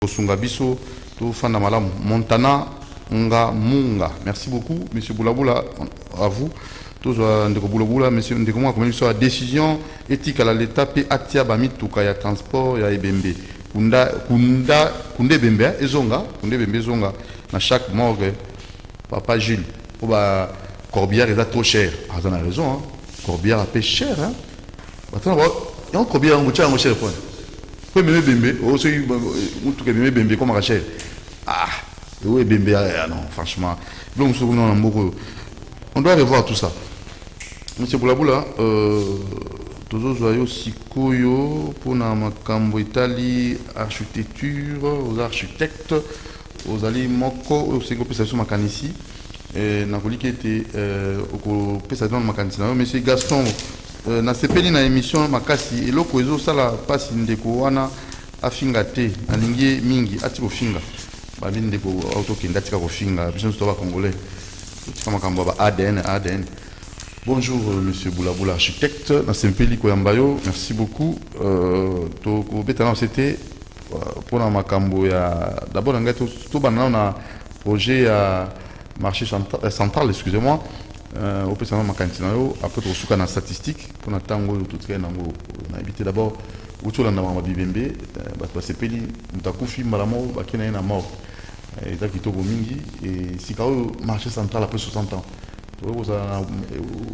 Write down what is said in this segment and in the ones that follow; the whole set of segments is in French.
Sungabiso, tout Fandamalam, Montana, Nga Munga. Merci beaucoup, Monsieur Boulaboula, à vous. Tous Ndeko Boulaboula, Monsieur Ndeko Moua, comme sur la décision éthique à l'État, P. Atia Bamit, Tukaya Transport, ya Ebembe. Kunde Bembe, Ezonga, Kunde Bembe Zonga, dans chaque morgue, Papa Gilles, Corbière est trop cher. Ah, vous avez raison, hein. Corbière a payé cher, hein. Attends, il y a un Corbière en cher, point. Pour me bembe, aussi ou tout que me bembe comme Rachel. Ah, oui bembe, non, franchement. Donc on doit revoir tout ça. Monsieur Boulaboula, toujours joyeux sikoyo pour na makambo Italie architecture, aux architectes, aux ali moko, aux sécurité makanisi. Na koliki était au président makanisi. Monsieur Gaston. Na sepeli na émission makasi eloko ezo sala pasi ndeko wana afinga te alingi mingi ati kofinga ba ndeko autokenda tika kofinga biso to ba congolais tika makambo ba ADN. Bonjour monsieur Boulaboula architecte na sepeli ko yambayo, merci beaucoup to ko betana c'était pour na makambo ya d'abord ngato to banana na projet ya marché central excusez-moi au président makantina après tout suka na statistique pour natango tout cas nango na habité d'abord autour na mama bibembe ba sepeli mutakufi malamo bakina na mort et ça kitoko mingi et si kao marché central après 60 ans to za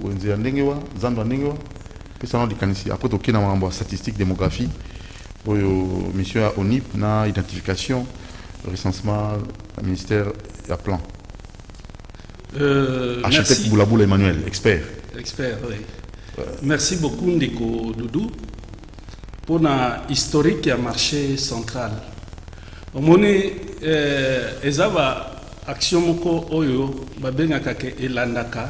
wenze ndengewa zando ndengewa pesa di kanisi après to kina mambo statistique démographie oyo mission ya ONIP na identification recensement ministère ya plan. Architecte Boulaboula Emmanuel, expert. Expert, oui. Merci beaucoup Ndeko Doudou pour la historique du marché central. Au moment ezaba action moko oyo babenga ke elandaka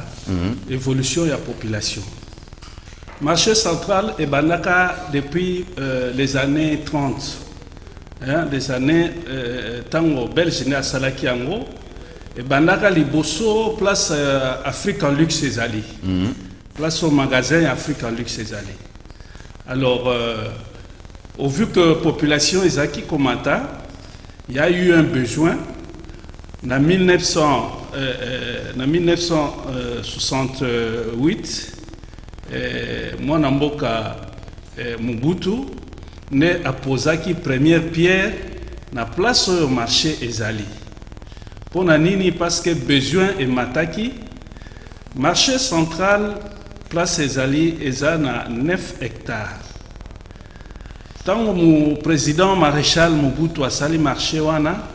évolution de la population. Marché central est bandaka depuis les années 30. Des années tango belge na salaki yango. Et bandaka liboso place African Luxe Ezali. Place au magasin African Luxe Ezali. Alors, au vu que la population Ezaki commenta, il y a eu un besoin. En 1968, moi Namboka Mobutu ne a posé la première pierre na place au marché Ezali. Pour Nanini, parce que besoin est mataki, marché central, place Ezali, Ezana 9 hectares. Tant que mon président maréchal Mobutu a sali marché wana,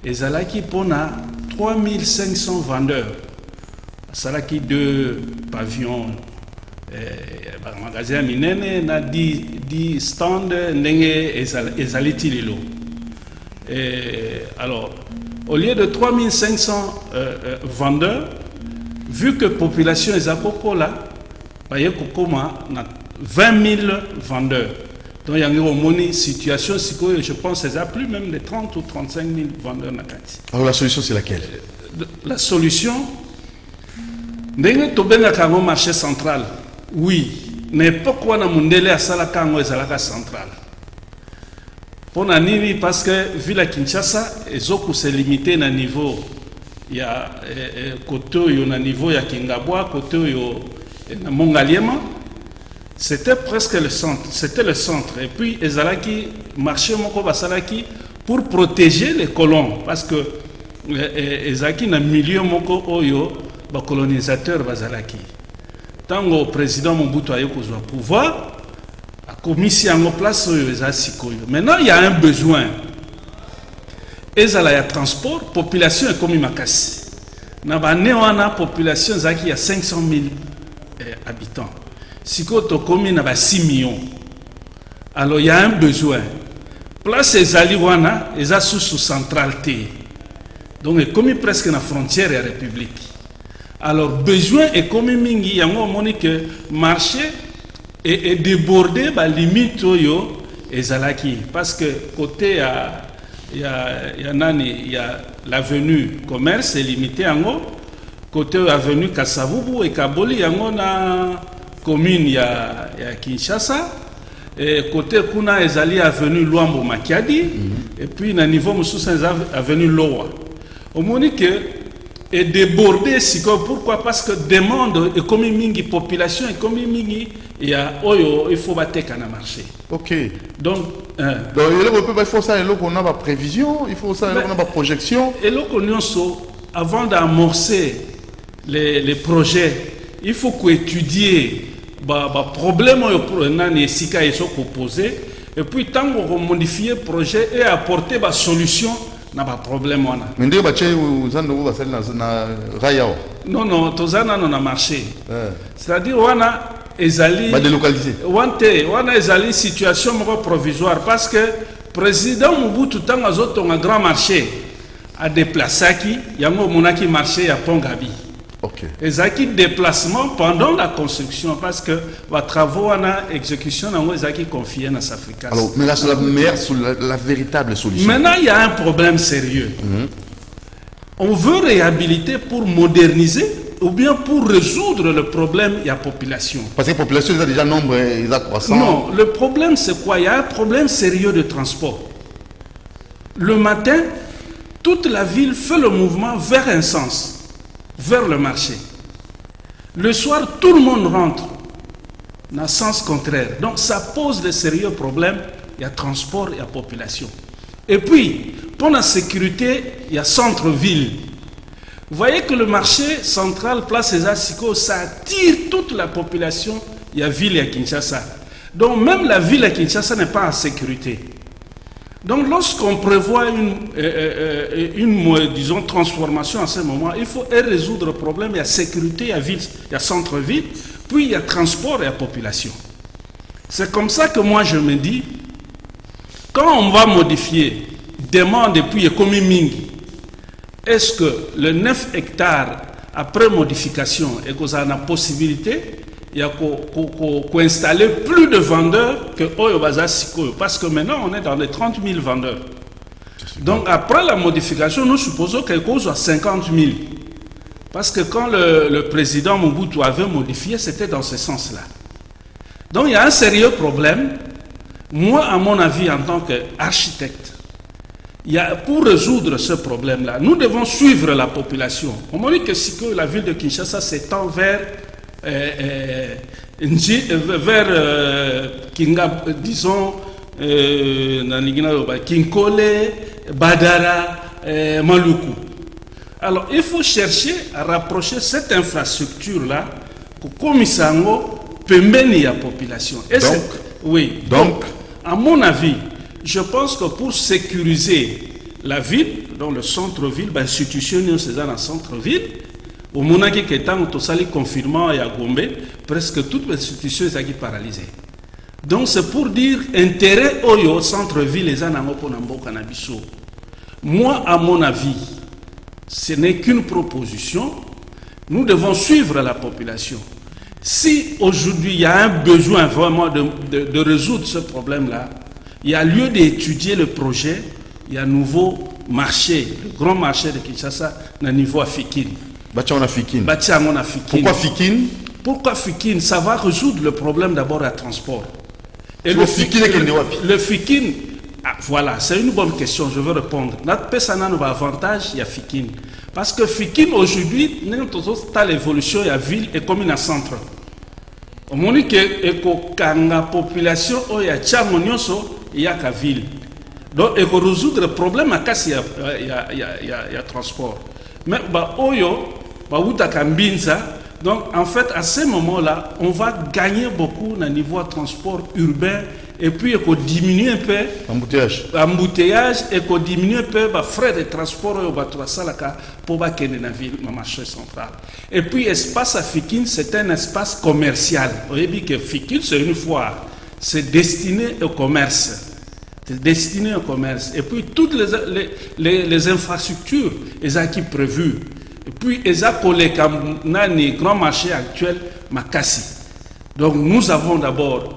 Ezalaki pona 3500 vendeurs. Salaki 2 pavillons, magasin minene, na 10 stands, n'enge Ezali tililo. Alors, au lieu de 3500 vendeurs, vu que la population est à Kokola, il y a 20 000 vendeurs. Donc il y a une situation, je pense qu'il y a plus même de 30 ou 35 000 vendeurs. Alors la solution c'est laquelle? La solution, le marché central, oui, mais pourquoi on a mondele à Salakango et Salaka central? Pour Nanini, parce que vu la Kinshasa, Ezoku s'est limité à niveau, il y a côté au niveau ya Kingabwa, côté au Mongaliema, c'était presque le centre, c'était le centre. Et puis Ezalaki marché moko basalaki pour protéger les colons, parce que Ezalaki na milieu moko oyo ba colonisateur basalaki. Tango président Mobutu a eu pouvoir. Commission en place maintenant il y a un besoin. Et il y a transport, population est comme Makassi. Dans la population il y a 500 000 habitants. Si on a 6 millions. Alors il y a un besoin. Place Ezali wana, eza sous centralité. Donc comme presque na frontière de la République. Alors besoin est comme mingi yango moni que marché et débordé par la limite et Zalaki. Parce que côté il y a l'avenue commerce est limité en haut. Côté l'avenue Kassavubu et Kaboli, il y a une commune, il y a Kinshasa. Et côté Kuna Ezali avenue Luambo Makiadi, et puis na niveau mosusu avenue Loa omoni que est débordé pourquoi parce que demande et comme mingi population et comme mingi il y a oyo il faut battre na marché. OK. Donc il faut ça et là qu'on a ma prévision, il faut ça et là qu'on a ma projection. Et là qu'on avant d'amorcer les projets, il faut qu'étudier les problèmes qui sont posés et puis tant qu'on modifie le projet et apporter des solutions à ces problèmes. Mais non, non, tout ça n'a marché. C'est-à-dire qu'on a délocalisé. On a une situation provisoire parce que le président Mobutu a un grand marché à déplacer il y a un marché à Pongabi. Okay. Et ça qui déplacement pendant la construction parce que les travaux en exécution ont été confiés à Africa. Alors, mais là, c'est la véritable solution. Maintenant, il y a un problème sérieux. On veut réhabiliter pour moderniser ou bien pour résoudre le problème de la population. Parce que la population a déjà nombre, ils ont croissant. Non, le problème c'est quoi? Il y a un problème sérieux de transport. Le matin, toute la ville fait le mouvement vers un sens. Vers le marché. Le soir, tout le monde rentre dans le sens contraire. Donc, ça pose de sérieux problèmes. Il y a transport, il y a population. Et puis, pour la sécurité, il y a centre-ville. Vous voyez que le marché central, place des Assicos, ça attire toute la population. Il y a ville à Kinshasa. Donc, même la ville à Kinshasa n'est pas en sécurité. Donc, lorsqu'on prévoit une disons, transformation à ce moment, il faut résoudre le problème. Il y a sécurité, il y a ville, il y a centre-ville, puis il y a transport et la population. C'est comme ça que moi je me dis, quand on va modifier, demande et puis comme mingi, est-ce que le 9 hectares après modification et que ça a la possibilité il y a qu'à installer plus de vendeurs que Oyo Baza Sikoyo. Parce que maintenant, on est dans les 30 000 vendeurs. Donc, après la modification, nous supposons quelque chose à 50 000. Parce que quand le président Mobutu avait modifié, c'était dans ce sens-là. Donc, il y a un sérieux problème. Moi, à mon avis, en tant qu'architecte, pour résoudre ce problème-là, nous devons suivre la population. On m'a dit que la ville de Kinshasa s'étend vers Kinga, disons, Kinkole, Badara, Maluku. Alors, il faut chercher à rapprocher cette infrastructure-là pour Komisango pembeni la population. Et donc, oui. Donc, à mon avis, je pense que pour sécuriser la ville, dans le centre-ville, l'institution c'est dans le centre-ville. Au moment où on a confinement à Gombe, presque toutes les institutions sont paralysées. Donc c'est pour dire intérêt au centre-ville les cannabis. Moi, à mon avis, ce n'est qu'une proposition. Nous devons suivre la population. Si aujourd'hui il y a un besoin vraiment de résoudre ce problème-là, il y a lieu d'étudier le projet. Il y a un nouveau marché, le grand marché de Kinshasa, au niveau africain. Pourquoi Fikine? Pourquoi Fikine? Ça va résoudre le problème d'abord à transport. Et le Fikine, voilà, c'est une bonne question, je veux répondre. Notre personne a un avantage, il y a Fikine. Parce que Fikine aujourd'hui, l'évolution de la ville est comme un centre. Au moment où la population il y a il y a la ville. Donc, il faut résoudre le problème à cas il y a transport. Mais donc en fait à ce moment-là on va gagner beaucoup au niveau de transport urbain et puis il faut diminuer un peu l'embouteillage et faut diminuer un peu les frais de transport pour gagner la ville, le marché central. Et puis l'espace à Fikine c'est un espace commercial. Vous avez dit que Fikine c'est une foire, c'est destiné au commerce. C'est destiné au commerce. Et puis toutes les infrastructures, les acquis prévus. Et puis les accolés comme le grand marché actuel, Makassi. Donc nous avons d'abord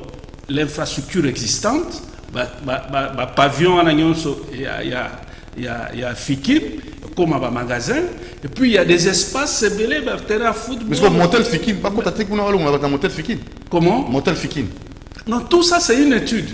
l'infrastructure existante, pavillon, il y a Fikine, comme un magasin. Et puis il y a des espaces, c'est belé, terrain football. Mais c'est comme Motel Fikine, pas contre on a Motel Fikine. Comment? Motel Fikine. Non, tout ça, c'est une étude.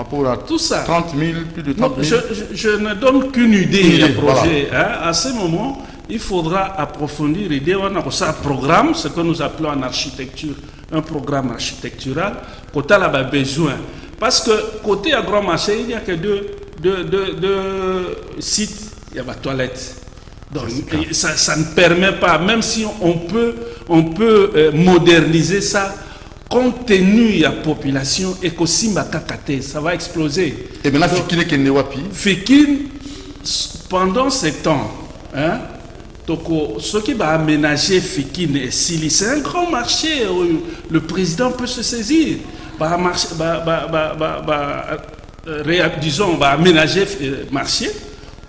Pour la Tout ça. 30 000, plus de 30 000. Je ne donne qu'une idée Une du projet. voilà. À ce moment, il faudra approfondir l'idée. On a ça un programme, ce que nous appelons en architecture, un programme architectural. Côté là, a besoin. Parce que côté à Grand Marché, il n'y a que deux sites, il y a ma toilette. Donc, ça ne permet pas, même si on peut moderniser ça, compte tenu de la population, et qu'aussi ça va exploser. Et maintenant, Fikine Kendewapi. Fikine, pendant ces temps, hein, ce qui va aménager Fikine et Sili, c'est un grand marché où le président peut se saisir. Disons, on va aménager le marché,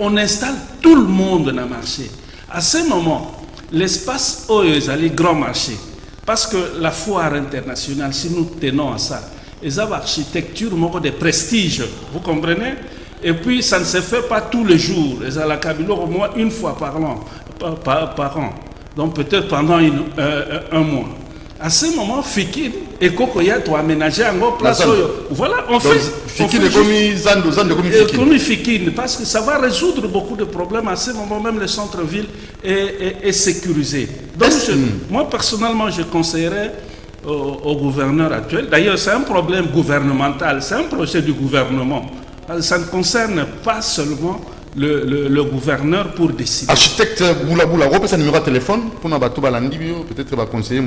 on installe tout le monde dans le marché. À ce moment, l'espace où ils allaient grand marché, parce que la foire internationale, si nous tenons à ça, ils ont l'architecture de prestige, vous comprenez? Et puis ça ne se fait pas tous les jours, ils ont la Kabilo au moins une fois par an, donc peut-être pendant un mois. À ce moment, Fikine et Kokoya doivent aménager en place. Voilà, on fait. Fikine est comme Fikine, parce que ça va résoudre beaucoup de problèmes. À ce moment, même le centre-ville est sécurisé. Donc, moi, personnellement, je conseillerais au gouverneur actuel. D'ailleurs, c'est un problème gouvernemental, c'est un projet du gouvernement. Ça ne concerne pas seulement le gouverneur pour décider. Architecte Boulaboula, repère un numéro de téléphone pour nous peut-être va conseiller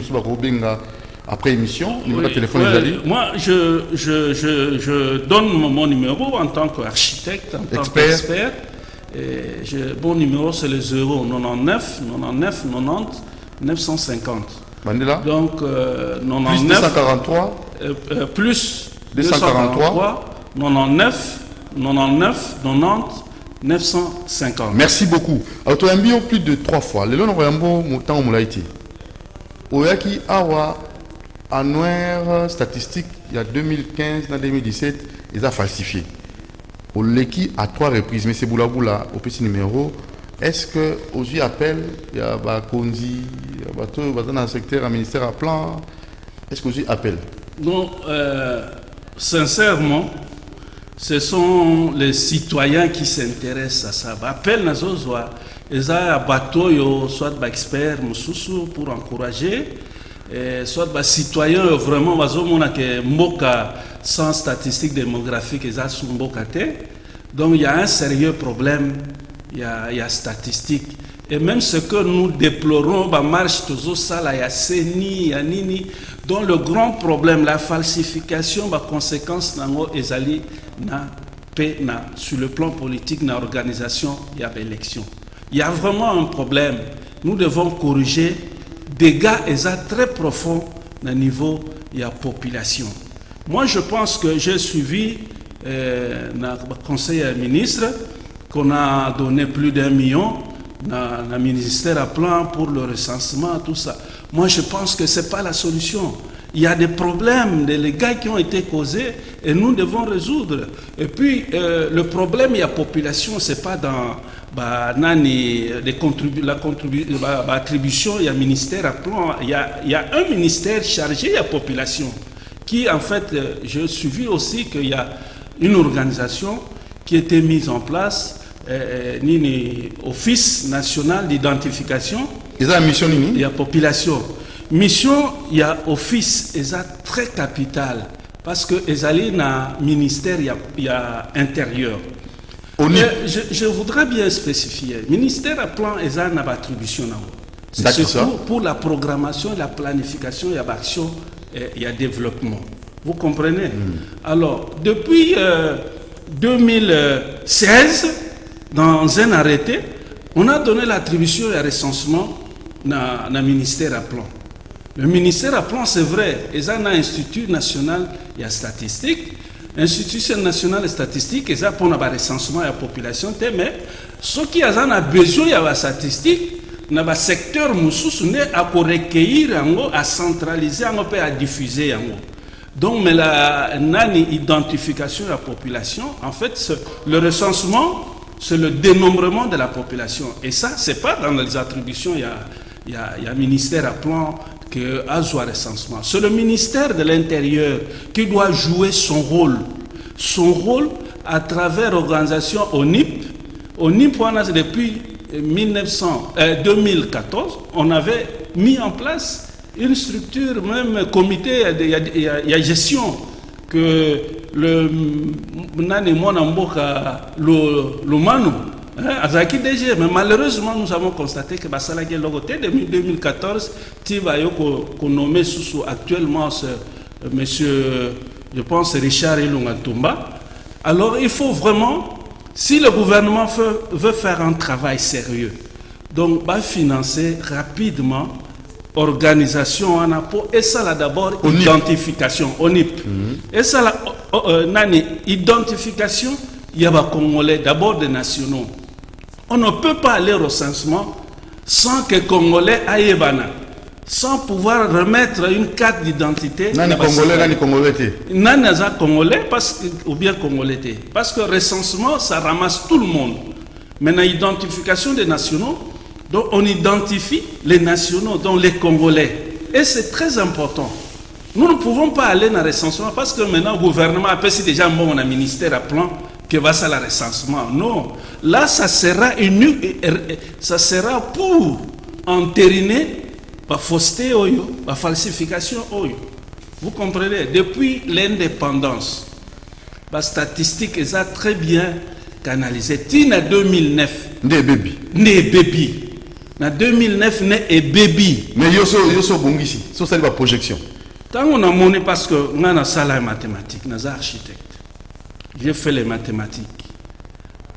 après émission. Numéro de téléphone. Moi, je donne mon numéro en tant qu'architecte, en tant qu'expert. Mon numéro, c'est le 099 99 90 950. Mandela. Donc, 99 plus 243 plus 243 99 99 90 950. Merci beaucoup. Alors, tu as mis plus de 3 fois. Le long de temps, on l'a été. Oyaki Awa, annuaire statistique, il y a 2015, dans 2017, ils ont falsifié. Au Leki à 3 reprises, mais c'est Boulaboula au petit numéro. Est-ce que aujourd'hui appel, il y a Kondi, il y a dans le secteur, un ministère à plan. Est-ce que aujourd'hui appel? Non, sincèrement, ce sont les citoyens qui s'intéressent à ça. Appel Nazozoa, ils ont un bateau, soit des experts pour encourager, soit des citoyens vraiment, sans statistiques démographiques, ils ont Mboka. Donc il y a un sérieux problème, il y a statistiques. Et même ce que nous déplorons, marche toujours ça, il y a CENI, il y a Nini, dont le grand problème, la falsification, la conséquence, sur le plan politique, dans l'organisation, il y a l'élection. Il y a vraiment un problème. Nous devons corriger des dégâts très profonds au niveau de la population. Moi, je pense que j'ai suivi dans le conseil ministre qu'on a donné plus d'1 million dans le ministère à plan pour le recensement, tout ça. Moi, je pense que ce n'est pas la solution. Il y a des problèmes, des dégâts qui ont été causés et nous devons résoudre. Et puis, le problème, il y a population, ce n'est pas dans l'attribution, il y a ministère à plan. Il y a un ministère chargé de la population qui, en fait, j'ai suivi aussi qu'il y a une organisation qui a été mise en place, Office national d'identification. Ils ont une mission, il y a population. Mission, il y a office, ils ont très capital parce que ils allaient dans le ministère, il y a intérieur. Je voudrais bien spécifier. Ministère à plan, ils ont une attribution. C'est surtout pour la programmation, la planification, il y a action, il y a développement. Vous comprenez? Alors, depuis 2016, dans un arrêté, on a donné l'attribution et le recensement dans le ministère à plan. Le ministère à plan, c'est vrai, ils ont un institut national de statistique. L'Institut national de statistique, ils ont pour le recensement de la population, mais ceux qui ont besoin de la statistique, dans le secteur moussous, à recueillir, à centraliser, à diffuser. Donc, mais l'identification de la population, en fait, le recensement, c'est le dénombrement de la population. Et ça, ce n'est pas dans les attributions, il y a un ministère à plan que à recensement. C'est le ministère de l'Intérieur qui doit jouer son rôle à travers l'organisation ONIP. ONIP, depuis 2014, on avait mis en place une structure, même comité, il y a gestion que le Manu, Azaki DG, mais malheureusement nous avons constaté que Basalagé Logoté depuis 2014, Tibayo qu'on nommé sous actuellement ce monsieur, je pense Richard Ilungatumba. Alors il faut vraiment, si le gouvernement veut faire un travail sérieux, donc va financer rapidement organisation en apport et ça là d'abord identification ONIP et ça là identification il y a des Congolais d'abord des nationaux. On ne peut pas aller au recensement sans que Congolais aillent sans pouvoir remettre une carte d'identité. Nani Congolais parce que ou bien Congolais parce que recensement ça ramasse tout le monde. Maintenant identification des nationaux. Donc on identifie les nationaux, donc les Congolais. Et c'est très important. Nous ne pouvons pas aller dans le recensement parce que maintenant le gouvernement a passé déjà un ministère à plan qui va à le recensement. Non. Là, ça sera pour entériner la fausseté, la falsification. Vous comprenez? Depuis l'indépendance, la statistique est très bien canalisée. Tina 2009. Né baby. En 2009, né et baby. Mais yo so bon ici. So ça la projection. Tant on a monnaie parce que on a salle mathématiques, on a architecte. J'ai fait les mathématiques.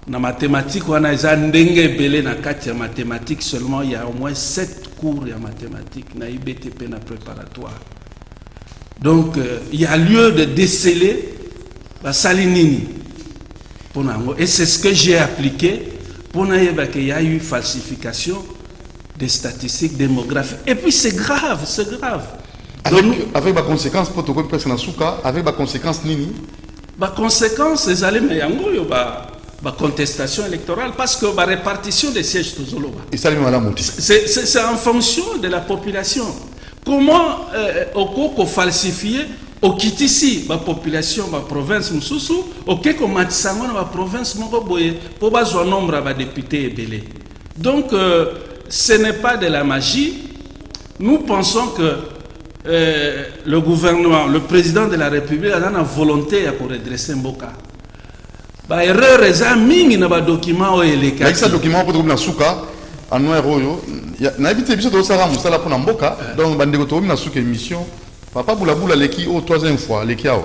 Dans mathématiques, on a ndenge belé na kati mathématiques seulement il y a au moins 7 cours de mathématiques na IBTP na préparatoire. Donc il y a lieu de déceler la salinini. Et c'est ce que j'ai appliqué pour qu'il y a eu falsification des statistiques démographiques. Et puis c'est grave, c'est grave. Avec ma conséquence, protocole presque dans souka, avec ma conséquence nini. Ma conséquence, c'est aller mais yango yo ba contestation électorale parce que la répartition des sièges toujours là. Et ça c'est en fonction de la population. Comment au falsifier au kitisi la population la province mususu ok ko matsango na la province moko boye pour bazo nombre de députés belé. Donc ce n'est pas de la magie. Nous pensons que le gouvernement, le président de la République a la volonté pour redresser Mboka. Ba erreur eza mingi na ba document o eleka. Avec ça document pour na souka en noir oyo na habité biso to sala musala pour na Mboka donc bandeko to na souka émission papa boula leki au troisième fois leki ao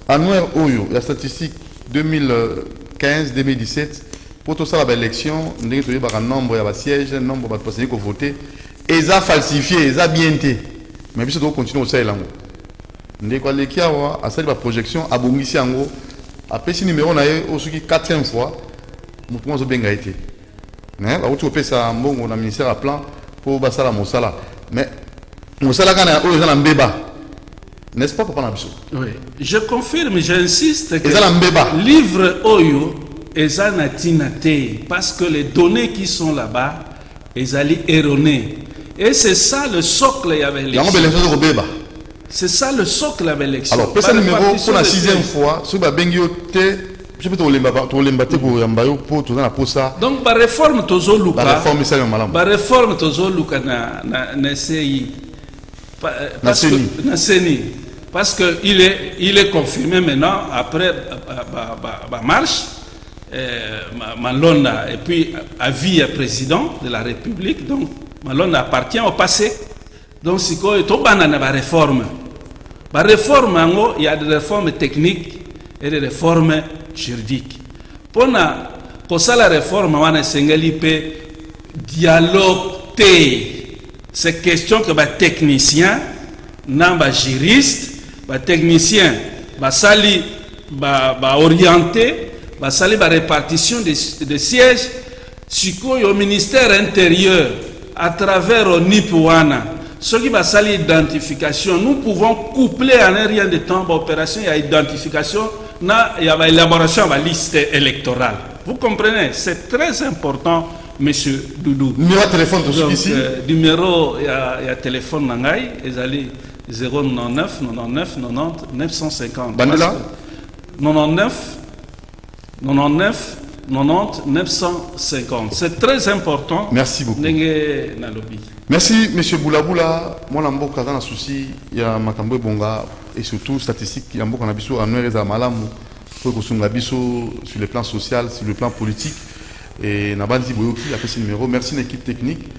en noir oyo la statistique 2015 2017 pour tout ça la élection ndenge to yeba nombre ya siège nombre ba personnes ko voter eza falsifié eza bienté mais biso to continuer au sala ngo ndeko leki ao a sali ba projection abongisi yango après ce numéro na au soki 4e fois nous pouvons benga été mais ba utu pesa mbongo na ministère à plan pour basala mosala mais mosala kana o eza na mbeba. N'est-ce pas, Papa Nabiso? Oui, je confirme, j'insiste que le livre Oyo est anatinate parce que les données qui sont là-bas, elles allaient erronées. Et c'est ça le socle avec l'élection. C'est ça le socle avec l'élection. Alors, pour ce numéro, pour la 6e fois, si vous avez je peux te l'embatter pour Yambayo pour tout dans la. Donc, la réforme Tozoluka. La réforme, c'est la réforme Tozoluka na CI. Parce qu'il est confirmé maintenant, après ma marche, Malonda, et puis avis président de la République, donc Malonda appartient au passé. Donc, si il y a une réforme, il y a des réformes techniques et des réformes juridiques. Pour la réforme, on a un dialogue. C'est question que les techniciens, les juristes, les techniciens, sali orienté, sali répartition des sièges, au ministère intérieur, à travers le NIPouana, ce qui va sali identification, nous pouvons coupler en un rien de temps l'opération, il y a identification, il y a l'élaboration de la liste électorale. Vous comprenez? C'est très important Monsieur Doudou. Numéro de téléphone de Donc, ici. Numéro, il y a téléphone Nangai, ils allaient 099 99 90 950. Bandela 99 99 90 950. C'est très important. Merci beaucoup. Ndenge na lobby. Merci, monsieur Boulabula. Moi, je suis un souci, il y a Makambo Bonga et surtout statistique, il y a un peu de malamu pour que sur le plan social, sur le plan politique. Et Nabandi Boyoki a fait ce numéro. Merci à l'équipe technique.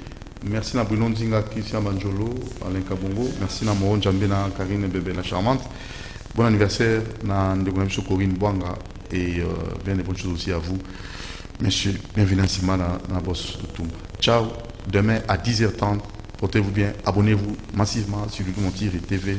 Merci à Bruno Nzinga, Christian Banjolo, Alain Kabongo. Merci à Moron Djambena, Karine Bébé, la charmante. Bon anniversaire à Ndegonamcho Corinne Bouanga. Et bien des bonnes choses aussi à vous. Monsieur, bienvenue à Simana, dans la bosse de Toumba. Ciao. Demain à 10h30. Portez-vous bien. Abonnez-vous massivement sur le Montir et TV.